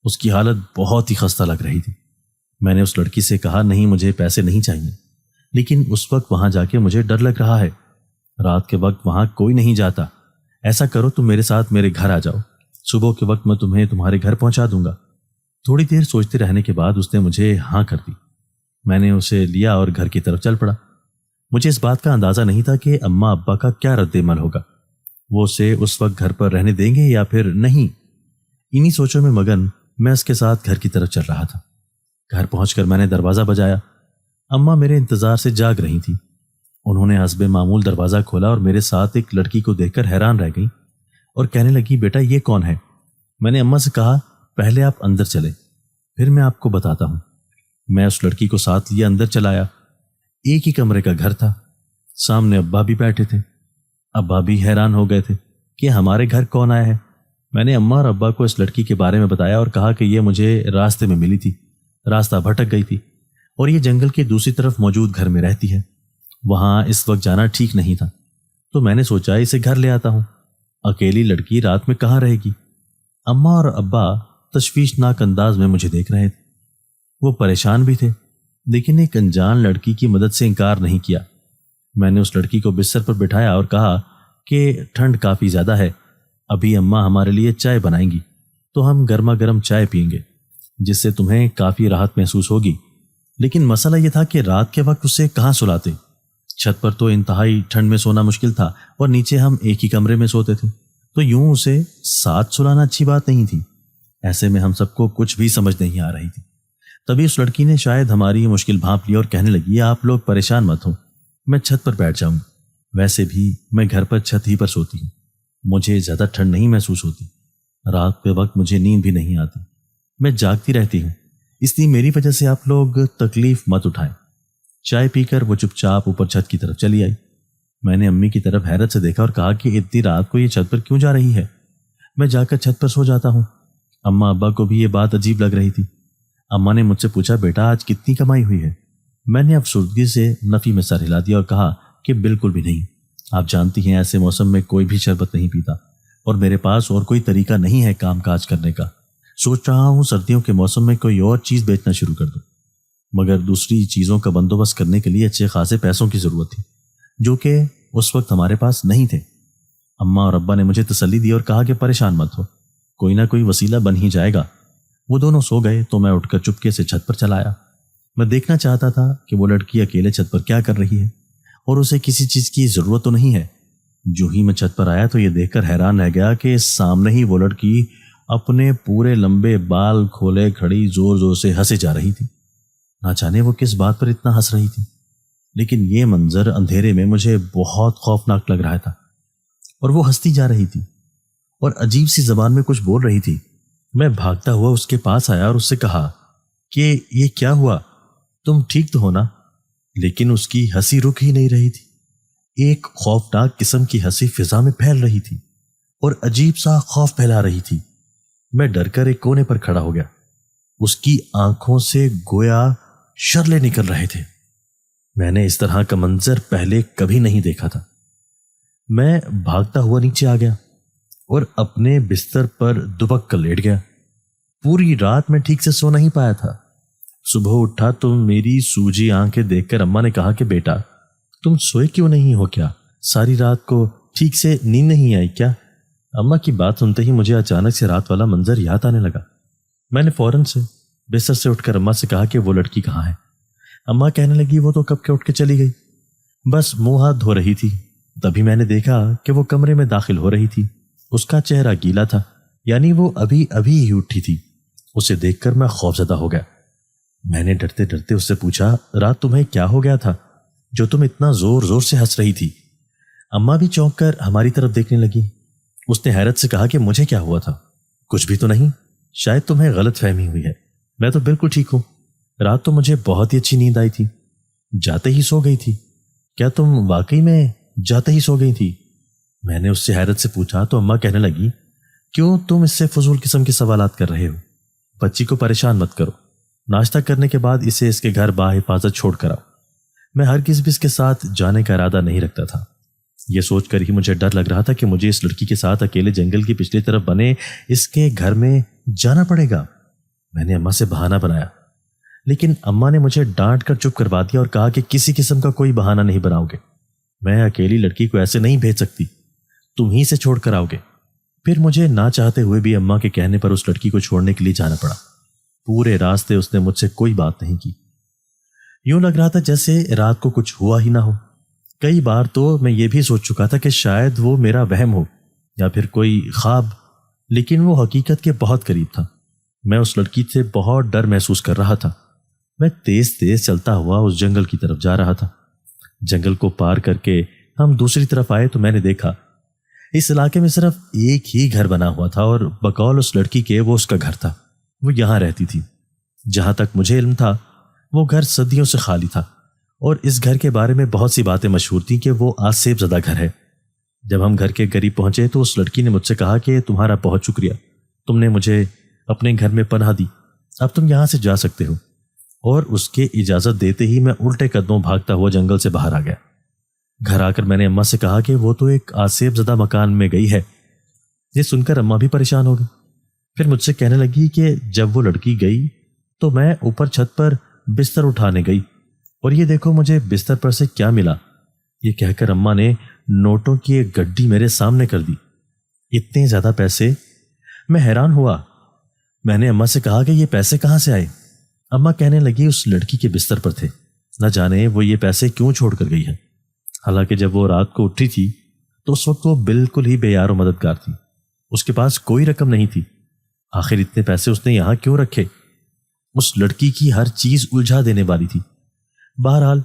B: اس کی حالت بہت ہی خستہ لگ رہی تھی۔ میں نے اس لڑکی سے کہا نہیں، مجھے پیسے نہیں چاہیے، لیکن اس وقت وہاں جا کے مجھے ڈر لگ رہا ہے، رات کے وقت وہاں کوئی نہیں جاتا، ایسا کرو تم میرے ساتھ میرے گھر آ جاؤ، صبح کے وقت میں تمہیں تمہارے گھر پہنچا دوں گا۔ تھوڑی دیر سوچتے رہنے کے بعد اس نے مجھے ہاں کر دی۔ میں نے اسے لیا اور گھر کی طرف چل پڑا۔ مجھے اس بات کا اندازہ نہیں تھا کہ اماں ابا کا کیا رد عمل ہوگا، وہ اسے اس وقت گھر پر رہنے دیں گے یا پھر نہیں۔ انہی سوچوں میں مگن میں اس کے ساتھ گھر کی طرف چل رہا تھا۔ گھر پہنچ کر میں نے دروازہ بجایا۔ اماں میرے انتظار سے جاگ رہی تھی۔ انہوں نے حسب معمول دروازہ کھولا اور میرے ساتھ ایک لڑکی کو دیکھ کر حیران رہ گئی اور کہنے لگی، بیٹا یہ کون ہے؟ میں نے اماں سے کہا، پہلے آپ اندر چلیں، پھر میں آپ کو بتاتا ہوں۔ میں اس لڑکی کو ساتھ لیے اندر چلایا۔ ایک ہی کمرے کا گھر تھا، سامنے ابا بھی بیٹھے تھے۔ ابا بھی حیران ہو گئے تھے کہ ہمارے گھر کون آیا ہے۔ میں نے اماں اور ابا کو اس لڑکی کے بارے میں بتایا اور کہا کہ یہ مجھے راستے میں ملی تھی، راستہ بھٹک گئی تھی اور یہ جنگل کی دوسری طرف موجود گھر میں رہتی ہے، وہاں اس وقت جانا ٹھیک نہیں تھا، تو میں نے سوچا اسے گھر لے آتا ہوں، اکیلی لڑکی رات میں کہاں رہے گی۔ اماں اور ابا تشویشناک انداز میں مجھے دیکھ رہے تھے۔ وہ پریشان بھی تھے لیکن ایک انجان لڑکی کی مدد سے انکار نہیں کیا۔ میں نے اس لڑکی کو بستر پر بٹھایا اور کہا کہ ٹھنڈ کافی زیادہ ہے، ابھی اماں ہمارے لیے چائے بنائیں گی تو ہم گرما گرم چائے پئیں گے جس سے تمہیں کافی راحت محسوس ہوگی۔ لیکن مسئلہ یہ تھا کہ رات کے وقت اسے کہاں سلاتے؟ چھت پر تو انتہائی ٹھنڈ میں سونا مشکل تھا اور نیچے ہم ایک ہی کمرے میں سوتے تھے، تو یوں اسے ساتھ سلانا اچھی بات نہیں تھی۔ ایسے میں ہم سب کو کچھ بھی سمجھ نہیں آ رہی تھی۔ تبھی اس لڑکی نے شاید ہماری مشکل بھانپ لی اور کہنے لگی، آپ لوگ پریشان مت ہوں، میں چھت پر بیٹھ جاؤں گی، ویسے بھی میں گھر پر چھت ہی پر سوتی ہوں، مجھے زیادہ ٹھنڈ نہیں محسوس ہوتی، رات کے وقت مجھے نیند بھی نہیں آتی، میں جاگتی رہتی ہوں، اس لیے میری وجہ سے آپ لوگ تکلیف مت اٹھائیں۔ چائے پی کر وہ چپ چاپ اوپر چھت کی طرف چلی آئی۔ میں نے امی کی طرف حیرت سے دیکھا اور کہا کہ اتنی رات کو یہ چھت پر کیوں جا رہی ہے؟ میں جا کر چھت پر سو جاتا ہوں۔ اماں ابا کو بھی یہ بات عجیب لگ رہی تھی۔ اماں نے مجھ سے پوچھا، بیٹا آج کتنی کمائی ہوئی ہے؟ میں نے افسردگی سے نفی میں سر ہلا دیا اور کہا کہ بالکل بھی نہیں، آپ جانتی ہیں ایسے موسم میں کوئی بھی شربت نہیں پیتا اور میرے پاس اور کوئی طریقہ نہیں ہے کام کاج کرنے کا، سوچ رہا ہوں سردیوں کے موسم میں کوئی اور چیز بیچنا شروع کر دوں، مگر دوسری چیزوں کا بندوبست کرنے کے لیے اچھے خاصے پیسوں کی ضرورت تھی جو کہ اس وقت ہمارے پاس نہیں تھے۔ اماں اور ابا نے مجھے تسلی دی اور کہا کہ پریشان مت ہو، کوئی نہ کوئی وسیلہ بن ہی جائے گا۔ وہ دونوں سو گئے تو میں اٹھ کر چپکے سے چھت پر چلا آیا۔ میں دیکھنا چاہتا تھا کہ وہ لڑکی اکیلے چھت پر کیا کر رہی ہے اور اسے کسی چیز کی ضرورت تو نہیں ہے۔ جو ہی میں چھت پر آیا تو یہ دیکھ کر حیران رہ گیا کہ سامنے ہی وہ لڑکی اپنے پورے لمبے بال کھولے کھڑی زور زور سے ہنسے جا رہی تھی۔ نہ جانے وہ کس بات پر اتنا ہنس رہی تھی، لیکن یہ منظر اندھیرے میں مجھے بہت خوفناک لگ رہا تھا۔ اور وہ ہنستی جا رہی تھی اور عجیب سی زبان میں کچھ بول رہی تھی۔ میں بھاگتا ہوا اس کے پاس آیا اور اس سے کہا کہ یہ کیا ہوا، تم ٹھیک تو ہو نا؟ لیکن اس کی ہنسی رک ہی نہیں رہی تھی۔ ایک خوفناک قسم کی ہنسی فضا میں پھیل رہی تھی اور عجیب سا خوف پھیلا رہی تھی۔ میں ڈر کر ایک کونے پر کھڑا ہو گیا۔ اس کی آنکھوں سے گویا شرلے نکل رہے تھے۔ میں نے اس طرح کا منظر پہلے کبھی نہیں دیکھا تھا۔ میں بھاگتا ہوا نیچے آ گیا اور اپنے بستر پر دبک کر لیٹ گیا۔ پوری رات میں ٹھیک سے سو نہیں پایا تھا۔ صبح اٹھا تو میری سوجی آنکھیں دیکھ کر اماں نے کہا کہ بیٹا تم سوئے کیوں نہیں ہو کیا؟ ساری رات کو ٹھیک سے نیند نہیں آئی کیا؟ اماں کی بات سنتے ہی مجھے اچانک سے رات والا منظر یاد آنے لگا۔ میں نے فوراً سے بستر سے اٹھ کر اماں سے کہا کہ وہ لڑکی کہاں ہے؟ اماں کہنے لگی وہ تو کب کے اٹھ کے چلی گئی، بس منہ ہاتھ دھو رہی تھی، تبھی میں نے دیکھا کہ وہ کمرے میں داخل ہو رہی تھی۔ اس کا چہرہ گیلا تھا، یعنی وہ ابھی ہی اٹھی تھی۔ اسے دیکھ کر میں خوفزدہ ہو گیا۔ میں نے ڈرتے ڈرتے اس سے پوچھا، رات تمہیں کیا ہو گیا تھا جو تم اتنا زور زور سے ہنس رہی تھی؟ اماں بھی چونک کر ہماری طرف دیکھنے لگی۔ اس نے حیرت سے کہا کہ مجھے کیا ہوا تھا؟ کچھ بھی تو نہیں، شاید تمہیں غلط فہمی ہوئی ہے، میں تو بالکل ٹھیک ہوں۔ رات تو مجھے بہت ہی اچھی نیند آئی تھی، جاتے ہی سو گئی تھی۔ کیا تم واقعی میں جاتے ہی سو گئی تھی؟ میں نے اس سے حیرت سے پوچھا تو اماں کہنے لگی، کیوں تم اس سے فضول قسم کے سوالات کر رہے ہو؟ بچی کو پریشان مت کرو، ناشتہ کرنے کے بعد اسے اس کے گھر باحفاظت چھوڑ کر آؤ۔ میں ہرگز بھی اس کے ساتھ جانے کا ارادہ نہیں رکھتا تھا۔ یہ سوچ کر ہی مجھے ڈر لگ رہا تھا کہ مجھے اس لڑکی کے ساتھ اکیلے جنگل کی پچھلی طرف بنے اس کے گھر میں جانا پڑے گا۔ میں نے اماں سے بہانہ بنایا، لیکن اماں نے مجھے ڈانٹ کر چپ کروا دیا اور کہا کہ کسی قسم کا کوئی بہانہ نہیں بناؤ گے، میں اکیلی لڑکی کو ایسے نہیں بھیج سکتی، تم ہی سے چھوڑ کر آؤ گے۔ پھر مجھے نہ چاہتے ہوئے بھی اماں کے کہنے پر اس لڑکی کو چھوڑنے کے لیے جانا پڑا۔ پورے راستے اس نے مجھ سے کوئی بات نہیں کی۔ یوں لگ رہا تھا جیسے رات کو کچھ ہوا ہی نہ ہو۔ کئی بار تو میں یہ بھی سوچ چکا تھا کہ شاید وہ میرا وہم ہو یا پھر کوئی خواب، لیکن وہ حقیقت کے بہت قریب تھا۔ میں اس لڑکی سے بہت ڈر محسوس کر رہا تھا۔ میں تیز تیز چلتا ہوا اس جنگل کی طرف جا رہا تھا۔ جنگل کو پار کر کے ہم دوسری طرف آئے تو میں نے دیکھا اس علاقے میں صرف ایک ہی گھر بنا ہوا تھا، اور بقول اس لڑکی کے وہ اس کا گھر تھا۔ وہ یہاں رہتی تھی۔ جہاں تک مجھے علم تھا وہ گھر صدیوں سے خالی تھا، اور اس گھر کے بارے میں بہت سی باتیں مشہور تھیں کہ وہ آسیب زدہ گھر ہے۔ جب ہم گھر کے قریب پہنچے تو اس لڑکی نے مجھ سے کہا کہ تمہارا بہت شکریہ، تم نے مجھے اپنے گھر میں پناہ دی، اب تم یہاں سے جا سکتے ہو۔ اور اس کے اجازت دیتے ہی میں الٹے قدموں بھاگتا ہوا جنگل سے باہر آ گیا۔ گھر آ کر میں نے اماں سے کہا کہ وہ تو ایک آسیب زدہ مکان میں گئی ہے۔ یہ سن کر اماں بھی پریشان ہو گئی۔ پھر مجھ سے کہنے لگی کہ جب وہ لڑکی گئی تو میں اوپر چھت پر بستر اٹھانے گئی، اور یہ دیکھو مجھے بستر پر سے کیا ملا۔ یہ کہہ کر اماں نے نوٹوں کی ایک گڈی میرے سامنے کر دی۔ اتنے زیادہ پیسے! میں حیران ہوا۔ میں نے اماں سے کہا کہ یہ پیسے کہاں سے آئے؟ اماں کہنے لگی اس لڑکی کے بستر پر تھے، نہ جانے وہ یہ پیسے کیوں چھوڑ کر گئی ہے۔ حالانکہ جب وہ رات کو اٹھی تھی تو اس وقت وہ بالکل ہی بے یار و مددگار تھی، اس کے پاس کوئی رقم نہیں تھی۔ آخر اتنے پیسے اس نے یہاں کیوں رکھے؟ اس لڑکی کی ہر چیز الجھا دینے والی تھی۔ بہرحال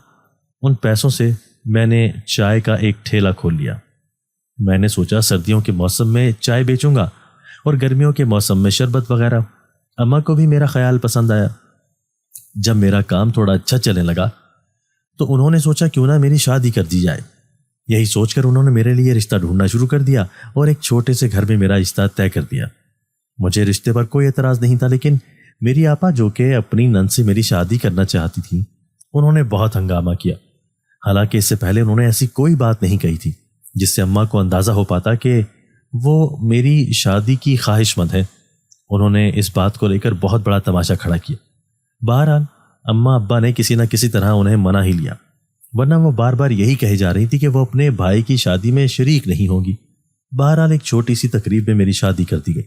B: ان پیسوں سے میں نے چائے کا ایک ٹھیلا کھول لیا۔ میں نے سوچا سردیوں کے موسم میں چائے بیچوں گا اور گرمیوں کے موسم میں شربت وغیرہ۔ اماں کو بھی میرا خیال پسند آیا۔ جب میرا کام تھوڑا اچھا چلنے لگا تو انہوں نے سوچا کیوں نہ میری شادی کر دی جائے۔ یہی سوچ کر انہوں نے میرے لیے رشتہ ڈھونڈنا شروع کر دیا اور ایک چھوٹے سے گھر میں میرا رشتہ طے کر دیا۔ مجھے رشتے پر کوئی اعتراض نہیں تھا، لیکن میری آپا جو کہ اپنی نند سے میری شادی کرنا چاہتی تھی، انہوں نے بہت ہنگامہ کیا۔ حالانکہ اس سے پہلے انہوں نے ایسی کوئی بات نہیں کہی تھی جس سے اماں کو اندازہ ہو پاتا کہ وہ میری شادی کی خواہش مند ہے۔ انہوں نے اس بات کو لے کر بہت بڑا تماشا کھڑا کیا۔ بہرحال اماں ابا نے کسی نہ کسی طرح انہیں منا ہی لیا، ورنہ وہ بار بار یہی کہی جا رہی تھی کہ وہ اپنے بھائی کی شادی میں شریک نہیں ہوگی۔ بہرحال ایک چھوٹی سی تقریب میں میری شادی کر دی گئی۔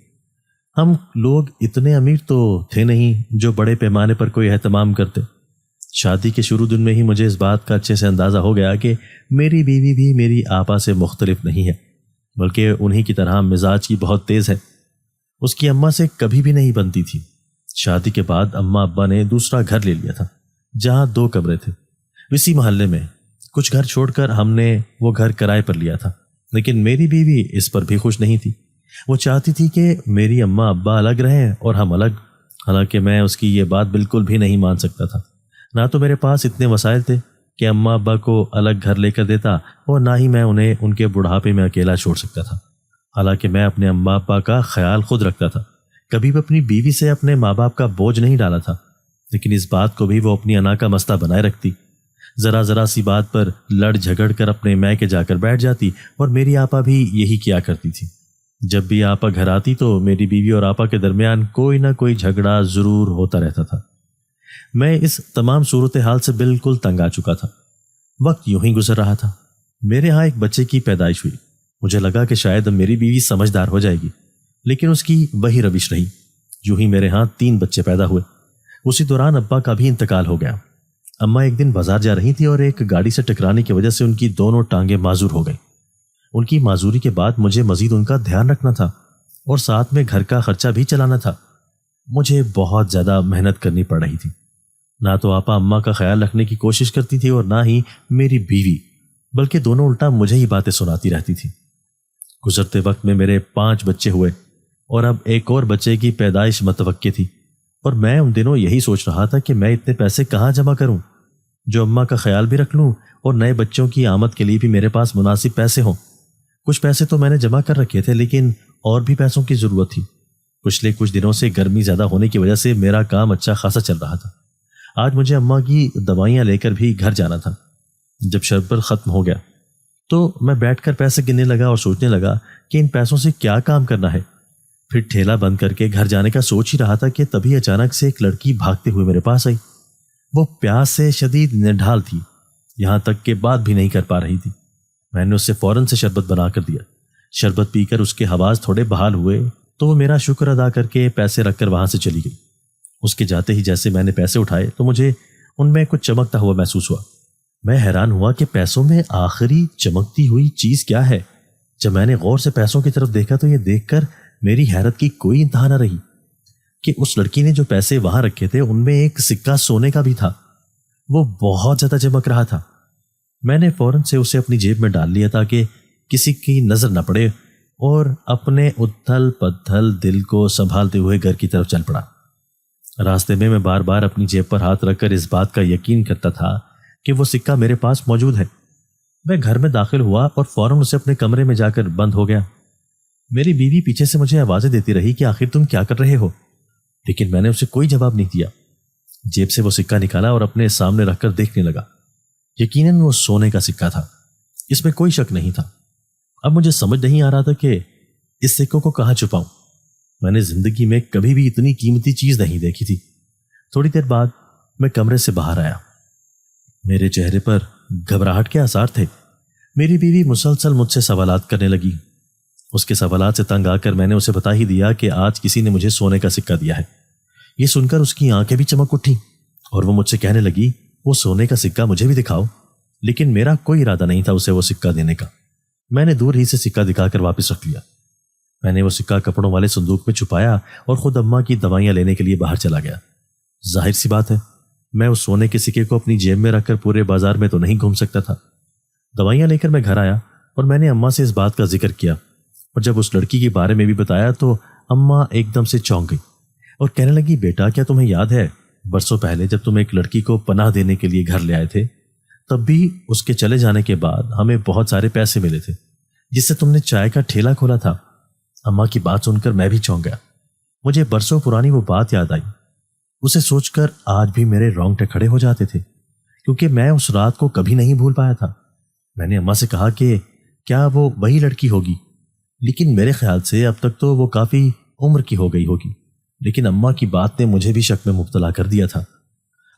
B: ہم لوگ اتنے امیر تو تھے نہیں جو بڑے پیمانے پر کوئی اہتمام کرتے۔ شادی کے شروع دن میں ہی مجھے اس بات کا اچھے سے اندازہ ہو گیا کہ میری بیوی بھی میری آپا سے مختلف نہیں ہے، بلکہ انہی کی طرح مزاج کی بہت تیز ہے۔ اس کی اماں سے کبھی بھی نہیں بنتی تھی۔ شادی کے بعد اماں ابا نے دوسرا گھر لے لیا تھا جہاں 2 کمرے تھے، اسی محلے میں۔ کچھ گھر چھوڑ کر ہم نے وہ گھر کرائے پر لیا تھا، لیکن میری بیوی اس پر بھی خوش نہیں تھی۔ وہ چاہتی تھی کہ میری اماں ابا الگ رہیں اور ہم الگ، حالانکہ میں اس کی یہ بات بالکل بھی نہیں مان سکتا تھا۔ نہ تو میرے پاس اتنے وسائل تھے کہ اماں ابا کو الگ گھر لے کر دیتا، اور نہ ہی میں انہیں ان کے بڑھاپے میں اکیلا چھوڑ سکتا تھا۔ حالانکہ میں اپنے اماں ابا کا خیال خود رکھتا تھا، کبھی بھی اپنی بیوی سے اپنے ماں باپ کا بوجھ نہیں ڈالا تھا، لیکن اس بات کو بھی وہ اپنی انا کا مسئلہ بنائے رکھتی۔ ذرا سی بات پر لڑ جھگڑ کر اپنے میکے جا کر بیٹھ جاتی، اور میری آپا بھی یہی کیا کرتی تھی۔ جب بھی آپا گھر آتی تو میری بیوی اور آپا کے درمیان کوئی نہ کوئی جھگڑا ضرور ہوتا رہتا تھا۔ میں اس تمام صورتحال سے بالکل تنگ آ چکا تھا۔ وقت یوں ہی گزر رہا تھا۔ میرے ہاں ایک بچے کی پیدائش ہوئی۔ مجھے لگا کہ شاید اب میری بیوی سمجھدار ہو جائے گی، لیکن اس کی وہی روش رہی۔ یوں ہی میرے ہاں 3 بچے پیدا ہوئے۔ اسی دوران ابا کا بھی انتقال ہو گیا۔ اماں ایک دن بازار جا رہی تھی اور ایک گاڑی سے ٹکرانے کی وجہ سے ان کی دونوں ٹانگیں معذور ہو گئیں۔ ان کی معذوری کے بعد مجھے مزید ان کا دھیان رکھنا تھا اور ساتھ میں گھر کا خرچہ بھی چلانا تھا۔ مجھے بہت زیادہ محنت کرنی پڑ رہی تھی۔ نہ تو آپا اماں کا خیال رکھنے کی کوشش کرتی تھی اور نہ ہی میری بیوی، بلکہ دونوں الٹا مجھے ہی باتیں سناتی رہتی تھی۔ گزرتے وقت میں میرے 5 بچے ہوئے اور اب ایک اور بچے کی پیدائش متوقع تھی، اور میں ان دنوں یہی سوچ رہا تھا کہ میں اتنے پیسے کہاں جمع کروں جو اماں کا خیال بھی رکھ لوں اور نئے بچوں کی آمد کے لیے بھی میرے پاس مناسب پیسے ہوں۔ کچھ پیسے تو میں نے جمع کر رکھے تھے، لیکن اور بھی پیسوں کی ضرورت تھی۔ پچھلے کچھ دنوں سے گرمی زیادہ ہونے کی وجہ سے میرا کام اچھا خاصا چل رہا تھا۔ آج مجھے اماں کی دوائیاں لے کر بھی گھر جانا تھا۔ جب شربت ختم ہو گیا تو میں بیٹھ کر پیسے گننے لگا اور سوچنے لگا کہ ان پیسوں سے کیا کام کرنا ہے۔ پھر ٹھیلا بند کر کے گھر جانے کا سوچ ہی رہا تھا کہ تبھی اچانک سے ایک لڑکی بھاگتے ہوئے میرے پاس آئی۔ وہ پیاس سے شدید نڈھال تھی، یہاں تک کہ بات بھی نہیں کر پا رہی تھی۔ میں نے اس سے فوراً سے شربت بنا کر دیا۔ شربت پی کر اس کے حواس تھوڑے بحال ہوئے تو وہ میرا شکر ادا کر کے پیسے رکھ کر وہاں سے چلی گئی۔ اس کے جاتے ہی جیسے میں نے پیسے اٹھائے تو مجھے ان میں کچھ چمکتا ہوا محسوس ہوا۔ میں حیران ہوا کہ پیسوں میں آخری چمکتی ہوئی چیز کیا ہے۔ جب میں نے غور سے پیسوں کی طرف دیکھا تو یہ دیکھ کر میری حیرت کی کوئی انتہا نہ رہی کہ اس لڑکی نے جو پیسے وہاں رکھے تھے ان میں ایک سکہ سونے کا بھی تھا۔ وہ بہت زیادہ چمک رہا تھا۔ میں نے فوراً سے اسے اپنی جیب میں ڈال لیا تاکہ کسی کی نظر نہ پڑے، اور اپنے اتھل پتھل دل کو سنبھالتے ہوئے گھر کی طرف چل پڑا۔ راستے میں بار بار اپنی جیب پر ہاتھ رکھ کر اس بات کا یقین کرتا تھا کہ وہ سکہ میرے پاس موجود ہے۔ میں گھر میں داخل ہوا اور فوراً اسے اپنے کمرے میں جا کر بند ہو گیا۔ میری بیوی پیچھے سے مجھے آوازیں دیتی رہی کہ آخر تم کیا کر رہے ہو، لیکن میں نے اسے کوئی جواب نہیں دیا۔ جیب سے وہ سکہ نکالا اور اپنے سامنے رکھ کر دیکھنے لگا۔ یقیناً وہ سونے کا سکہ تھا، اس میں کوئی شک نہیں تھا۔ اب مجھے سمجھ نہیں آ رہا تھا کہ اس سکوں کو کہاں چھپاؤں۔ میں نے زندگی میں کبھی بھی اتنی قیمتی چیز نہیں دیکھی تھی۔ تھوڑی دیر بعد میں کمرے سے باہر آیا۔ میرے چہرے پر گھبراہٹ کے آثار تھے۔ میری بیوی مسلسل مجھ سے سوالات کرنے لگی۔ اس کے سوالات سے تنگ آ کر میں نے اسے بتا ہی دیا کہ آج کسی نے مجھے سونے کا سکہ دیا ہے۔ یہ سن کر اس کی آنکھیں بھی چمک اٹھیں اور وہ مجھ سے کہنے لگی وہ سونے کا سکہ مجھے بھی دکھاؤ، لیکن میرا کوئی ارادہ نہیں تھا اسے وہ سکہ دینے کا۔ میں نے دور ہی سے سکہ دکھا کر واپس رکھ لیا۔ میں نے وہ سکہ کپڑوں والے صندوق میں چھپایا اور خود اماں کی دوائیاں لینے کے لیے باہر چلا گیا۔ ظاہر سی بات ہے میں اس سونے کے سکے کو اپنی جیب میں رکھ کر پورے بازار میں تو نہیں گھوم سکتا تھا۔ دوائیاں لے کر میں گھر آیا اور میں نے اماں سے اس بات کا ذکر کیا، اور جب اس لڑکی کے بارے میں بھی بتایا تو اماں ایک دم سے چونک گئی اور کہنے لگی بیٹا کیا تمہیں یاد ہے برسوں پہلے جب تم ایک لڑکی کو پناہ دینے کے لیے گھر لے آئے تھے، تب بھی اس کے چلے جانے کے بعد ہمیں بہت سارے پیسے ملے تھے جس سے تم نے چائے کا ٹھیلا کھولا تھا۔ اماں کی بات سن کر میں بھی چونک گیا۔ مجھے برسوں پرانی وہ بات یاد آئی۔ اسے سوچ کر آج بھی میرے رونگٹے کھڑے ہو جاتے تھے، کیونکہ میں اس رات کو کبھی نہیں بھول پایا تھا۔ میں نے اماں سے کہا کہ کیا وہ وہی لڑکی ہوگی، لیکن میرے خیال سے اب تک تو وہ کافی عمر کی ہو گئی ہوگی۔ لیکن اماں کی بات نے مجھے بھی شک میں مبتلا کر دیا تھا۔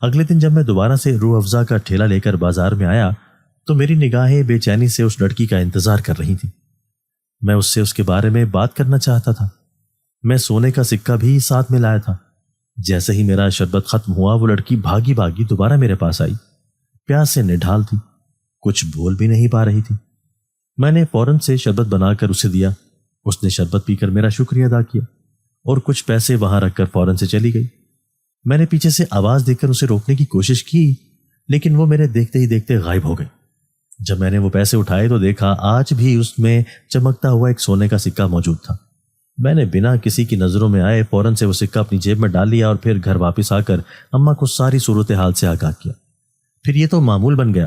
B: اگلے دن جب میں دوبارہ سے روح افزا کا ٹھیلا لے کر بازار میں آیا تو میری نگاہیں بے چینی سے اس لڑکی کا انتظار کر رہی تھیں۔ میں اس سے اس کے بارے میں بات کرنا چاہتا تھا۔ میں سونے کا سکہ بھی ساتھ میں لایا تھا۔ جیسے ہی میرا شربت ختم ہوا وہ لڑکی بھاگی بھاگی دوبارہ میرے پاس آئی۔ پیاس سے نڈھال تھی، کچھ بول بھی نہیں پا رہی تھی۔ میں نے فوراً سے شربت بنا کر اسے دیا۔ اس نے شربت پی کر میرا شکریہ ادا کیا اور کچھ پیسے وہاں رکھ کر فوراً سے چلی گئی۔ میں نے پیچھے سے آواز دے کر اسے روکنے کی کوشش کی، لیکن وہ میرے دیکھتے ہی دیکھتے غائب ہو گئی۔ جب میں نے وہ پیسے اٹھائے تو دیکھا آج بھی اس میں چمکتا ہوا ایک سونے کا سکہ موجود تھا۔ میں نے بنا کسی کی نظروں میں آئے فوراً سے وہ سکہ اپنی جیب میں ڈال لیا اور پھر گھر واپس آ کر اماں کو ساری صورتحال سے آگاہ کیا۔ پھر یہ تو معمول بن گیا،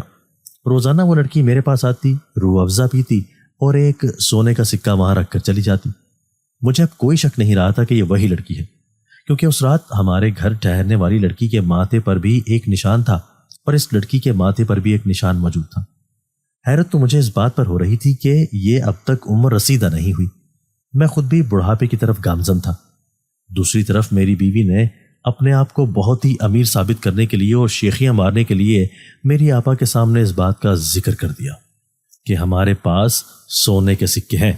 B: روزانہ وہ لڑکی میرے پاس آتی، روح افزا پیتی اور ایک سونے کا سکہ وہاں رکھ کر چلی جاتی۔ مجھے اب کوئی شک نہیں رہا تھا کہ یہ وہی لڑکی ہے، کیونکہ اس رات ہمارے گھر ٹھہرنے والی لڑکی کے ماتھے پر بھی ایک نشان تھا اور اس لڑکی کے ماتھے پر بھی ایک نشان موجود تھا۔ حیرت تو مجھے اس بات پر ہو رہی تھی کہ یہ اب تک عمر رسیدہ نہیں ہوئی۔ میں خود بھی بڑھاپے کی طرف گامزن تھا۔ دوسری طرف میری بیوی نے اپنے آپ کو بہت ہی امیر ثابت کرنے کے لیے اور شیخیاں مارنے کے لیے میری آپا کے سامنے اس بات کا ذکر کر دیا کہ ہمارے پاس سونے کے سکے ہیں۔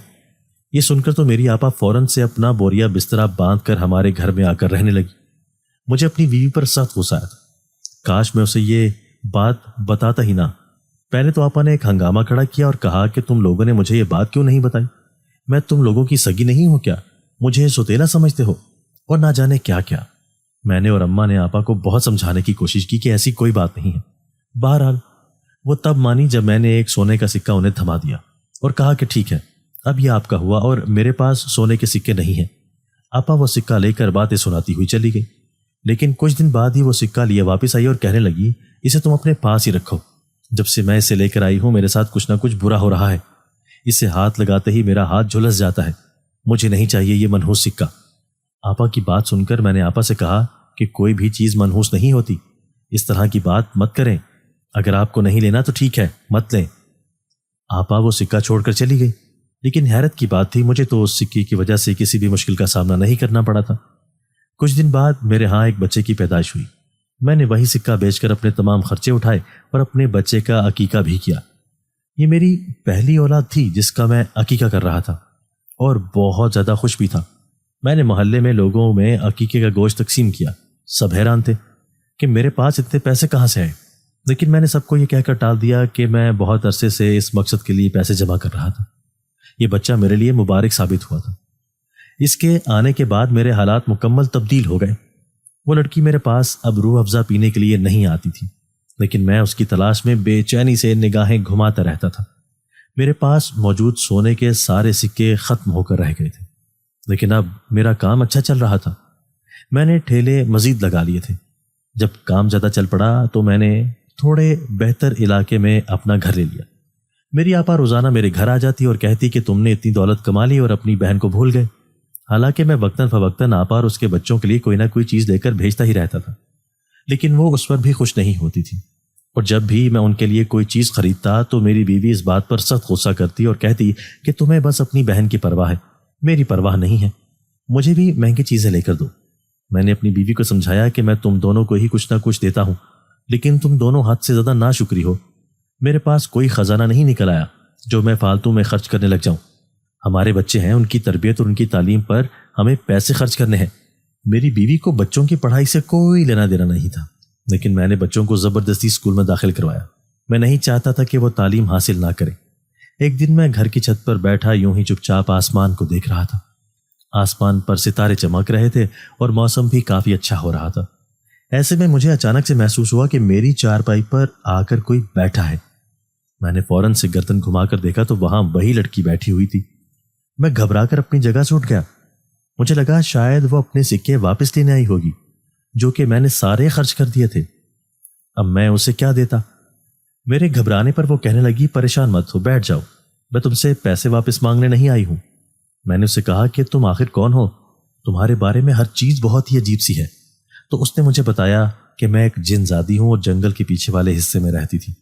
B: یہ سن کر تو میری آپا فوراً سے اپنا بوریا بسترا باندھ کر ہمارے گھر میں آ کر رہنے لگی۔ مجھے اپنی بیوی پر سخت غصہ آیا تھا۔ کاش میں اسے یہ بات بتاتا ہی نہ۔ پہلے تو آپا نے ایک ہنگامہ کھڑا کیا اور کہا کہ تم لوگوں نے مجھے یہ بات کیوں نہیں بتائی؟ میں تم لوگوں کی سگی نہیں ہوں کیا؟ مجھے سوتیلا سمجھتے ہو؟ اور نہ جانے کیا کیا۔ میں نے اور اماں نے آپا کو بہت سمجھانے کی کوشش کی کہ ایسی کوئی بات نہیں ہے۔ بہرحال وہ تب مانی جب میں نے ایک سونے کا سکہ انہیں تھما دیا اور کہا کہ ٹھیک ہے اب یہ آپ کا ہوا اور میرے پاس سونے کے سکے نہیں ہیں۔ آپا وہ سکہ لے کر باتیں سناتی ہوئی چلی گئی، لیکن کچھ دن بعد ہی وہ سکہ لیے واپس آئی اور کہنے لگی اسے تم اپنے پاس ہی رکھو۔ جب سے میں اسے لے کر آئی ہوں میرے ساتھ کچھ نہ کچھ برا ہو رہا ہے۔ اسے ہاتھ لگاتے ہی میرا ہاتھ جھلس جاتا ہے۔ مجھے نہیں چاہیے یہ منحوس سکہ۔ آپا کی بات سن کر میں نے آپا سے کہا کہ کوئی بھی چیز منحوس نہیں ہوتی، اس طرح کی بات مت کریں۔ اگر آپ کو نہیں لینا تو ٹھیک ہے مت لیں۔ آپا وہ سکہ چھوڑ کر چلی گئی، لیکن حیرت کی بات تھی مجھے تو اس سکے کی وجہ سے کسی بھی مشکل کا سامنا نہیں کرنا پڑا تھا۔ کچھ دن بعد میرے ہاں ایک بچے کی پیدائش ہوئی۔ میں نے وہی سکہ بیچ کر اپنے تمام خرچے اٹھائے اور اپنے بچے کا عقیقہ بھی کیا۔ یہ میری پہلی اولاد تھی جس کا میں عقیقہ کر رہا تھا اور بہت زیادہ خوش بھی تھا۔ میں نے محلے میں لوگوں میں عقیقے کا گوشت تقسیم کیا۔ سب حیران تھے کہ میرے پاس اتنے پیسے کہاں سے آئے، لیکن میں نے سب کو یہ کہہ کر ٹال دیا کہ میں بہت عرصے سے اس مقصد کے لیے پیسے جمع کر رہا تھا۔ یہ بچہ میرے لیے مبارک ثابت ہوا تھا۔ اس کے آنے کے بعد میرے حالات مکمل تبدیل ہو گئے۔ وہ لڑکی میرے پاس اب روح افزا پینے کے لیے نہیں آتی تھی، لیکن میں اس کی تلاش میں بے چینی سے نگاہیں گھماتا رہتا تھا۔ میرے پاس موجود سونے کے سارے سکے ختم ہو کر رہ گئے تھے، لیکن اب میرا کام اچھا چل رہا تھا۔ میں نے ٹھیلے مزید لگا لیے تھے۔ جب کام زیادہ چل پڑا تو میں نے تھوڑے بہتر علاقے میں اپنا گھر لے لیا۔ میری آپا روزانہ میرے گھر آ جاتی اور کہتی کہ تم نے اتنی دولت کما لی اور اپنی بہن کو بھول گئے۔ حالانکہ میں وقتاً فوقتاً آپا اور اس کے بچوں کے لیے کوئی نہ کوئی چیز لے کر بھیجتا ہی رہتا تھا، لیکن وہ اس پر بھی خوش نہیں ہوتی تھی، اور جب بھی میں ان کے لیے کوئی چیز خریدتا تو میری بیوی اس بات پر سخت غصہ کرتی اور کہتی کہ تمہیں بس اپنی بہن کی پرواہ ہے، میری پرواہ نہیں ہے، مجھے بھی مہنگی چیزیں لے کر دو۔ میں نے اپنی بیوی کو سمجھایا کہ میں تم دونوں کو ہی کچھ نہ کچھ دیتا ہوں، لیکن تم دونوں حد سے زیادہ ناشکری ہو۔ میرے پاس کوئی خزانہ نہیں نکل آیا جو میں فالتو میں خرچ کرنے لگ جاؤں۔ ہمارے بچے ہیں، ان کی تربیت اور ان کی تعلیم پر ہمیں پیسے خرچ کرنے ہیں۔ میری بیوی کو بچوں کی پڑھائی سے کوئی لینا دینا نہیں تھا، لیکن میں نے بچوں کو زبردستی اسکول میں داخل کروایا۔ میں نہیں چاہتا تھا کہ وہ تعلیم حاصل نہ کریں۔ ایک دن میں گھر کی چھت پر بیٹھا یوں ہی چپ چاپ آسمان کو دیکھ رہا تھا۔ آسمان پر ستارے چمک رہے تھے اور موسم بھی کافی اچھا ہو رہا تھا۔ ایسے میں مجھے اچانک سے محسوس ہوا کہ میری چارپائی پر آ کر کوئی بیٹھا ہے۔ میں نے فوراً سے گردن گھما کر دیکھا تو وہاں وہی لڑکی بیٹھی ہوئی تھی۔ میں گھبرا کر اپنی جگہ سے اٹھ گیا۔ مجھے لگا شاید وہ اپنے سکے واپس لینے آئی ہوگی جو کہ میں نے سارے خرچ کر دیے تھے۔ اب میں اسے کیا دیتا؟ میرے گھبرانے پر وہ کہنے لگی پریشان مت ہو، بیٹھ جاؤ، میں تم سے پیسے واپس مانگنے نہیں آئی ہوں۔ میں نے اسے کہا کہ تم آخر کون ہو؟ تمہارے بارے میں ہر چیز بہت ہی عجیب سی ہے۔ تو اس نے مجھے بتایا کہ میں ایک جن زادی ہوں اور جنگل کے پیچھے والے حصے میں رہتی تھی۔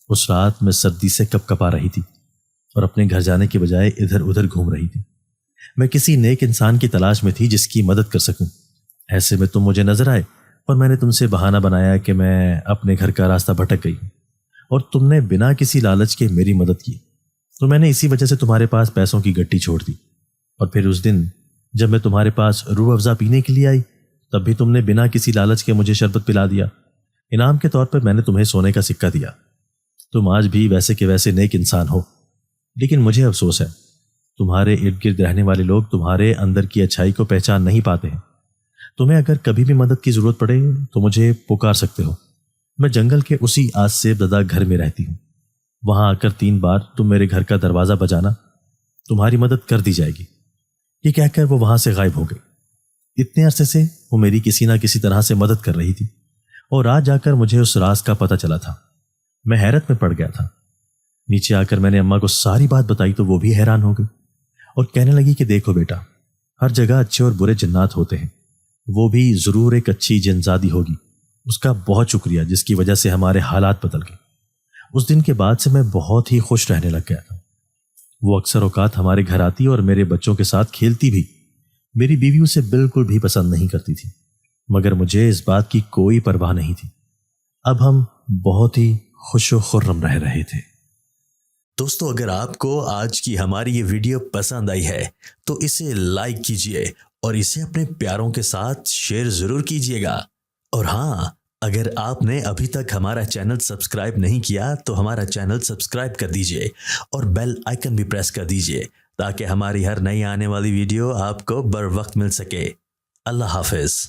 B: اس رات میں سردی سے کپ کپا رہی تھی اور اپنے گھر جانے کے بجائے ادھر ادھر گھوم رہی تھی۔ میں کسی نیک انسان کی تلاش میں تھی جس کی مدد کر سکوں۔ ایسے میں تم مجھے نظر آئے اور میں نے تم سے بہانہ بنایا کہ میں اپنے گھر کا راستہ بھٹک گئی ہوں، اور تم نے بنا کسی لالچ کے میری مدد کی، تو میں نے اسی وجہ سے تمہارے پاس پیسوں کی گٹی چھوڑ دی۔ اور پھر اس دن جب میں تمہارے پاس روح افزا پینے کے لیے آئی تب بھی تم نے بنا کسی لالچ کے مجھے شربت پلا دیا۔ انعام کے طور پر میں نے تمہیں سونے کا سکہ دیا۔ تم آج بھی ویسے کے ویسے نیک انسان ہو، لیکن مجھے افسوس ہے تمہارے ارد گرد رہنے والے لوگ تمہارے اندر کی اچھائی کو پہچان نہیں پاتے ہیں۔ تمہیں اگر کبھی بھی مدد کی ضرورت پڑے تو مجھے پکار سکتے ہو۔ میں جنگل کے اسی آج سے زدہ گھر میں رہتی ہوں۔ وہاں آ کر 3 بار تم میرے گھر کا دروازہ بجانا، تمہاری مدد کر دی جائے گی۔ یہ کہہ کر وہ وہاں سے غائب ہو گئی۔ اتنے عرصے سے وہ میری کسی نہ کسی طرح سے مدد کر رہی تھی، اور آج جا کر مجھے اس راز کا پتہ چلا تھا۔ میں حیرت میں پڑ گیا تھا۔ نیچے آ کر میں نے اماں کو ساری بات بتائی تو وہ بھی حیران ہو گئی اور کہنے لگی کہ دیکھو بیٹا، ہر جگہ اچھے اور برے جنات ہوتے ہیں، وہ بھی ضرور ایک اچھی جنزادی ہوگی۔ اس کا بہت شکریہ جس کی وجہ سے ہمارے حالات بدل گئے۔ اس دن کے بعد سے میں بہت ہی خوش رہنے لگ گیا تھا۔ وہ اکثر اوقات ہمارے گھر آتی اور میرے بچوں کے ساتھ کھیلتی بھی۔ میری بیوی اسے بالکل بھی پسند نہیں کرتی تھی، مگر مجھے اس بات کی کوئی پرواہ نہیں تھی۔ اب ہم بہت ہی خوش و خرم رہ رہے تھے۔
A: دوستو، اگر آپ کو آج کی ہماری یہ ویڈیو پسند آئی ہے تو اسے لائک کیجئے اور اسے اپنے پیاروں کے ساتھ شیئر ضرور کیجئے گا۔ اور ہاں، اگر آپ نے ابھی تک ہمارا چینل سبسکرائب نہیں کیا تو ہمارا چینل سبسکرائب کر دیجئے اور بیل آئیکن بھی پریس کر دیجئے تاکہ ہماری ہر نئی آنے والی ویڈیو آپ کو بر وقت مل سکے۔ اللہ حافظ۔